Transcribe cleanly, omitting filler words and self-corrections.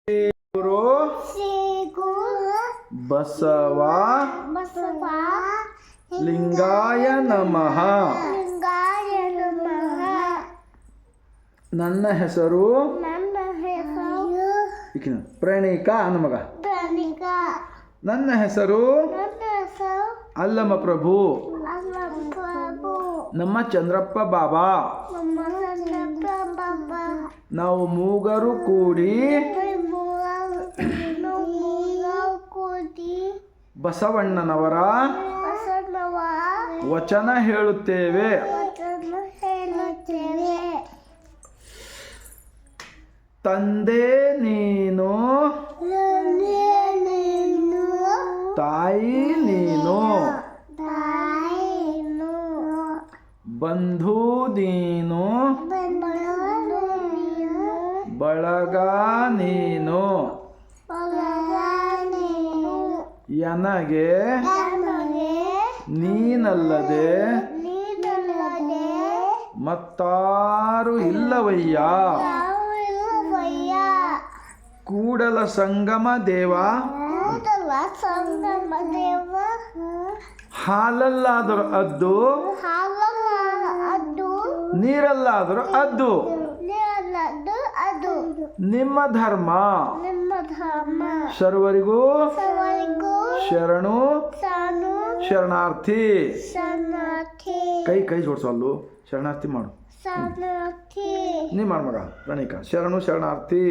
ಗುರು ಬಸವ ಲಿಂಗಾಯ ನಮಃ. ನನ್ನ ಹೆಸರು ಪ್ರಣೀಕ ಮಗ. ನನ್ನ ಹೆಸರು ಅಲ್ಲಮ ಪ್ರಭು. ನಮ್ಮ ಚಂದ್ರಪ್ಪ ಬಾಬಾ. ನಾವು ಮೂಗರು ಕೂಡಿ ಬಸವಣ್ಣನವರ ವಚನ ಹೇಳುತ್ತೇವೆ. ತಂದೆ ನೀನು, ತಾಯಿ ನೀನು, ಬಂಧು ನೀನು, ಬಳಗ ನೀನು, ನನಗೆ ನೀನಲ್ಲದೆ ಮತ್ತಾರು ಇಲ್ಲವಯ್ಯ. ಕೂಡಲ ಸಂಗಮ ದೇವ, ಹಾಲಲ್ಲಾದರೂ ಅದ್ದು, ನೀರಲ್ಲಾದರೂ ಅದ್ದು. ನಿಮ್ಮ ಧರ್ಮ ಸರ್ವರಿಗೂ ಶರಣು ಶರಣಾರ್ಥಿ. ಕೈ ಜೋಡಿಸಲ್ಲು, ಶರಣಾರ್ಥಿ ಮಾಡು. ನೀ ಮಾಡು ಮಗ ಪ್ರಣೀಕ. ಶರಣು ಶರಣಾರ್ಥಿ.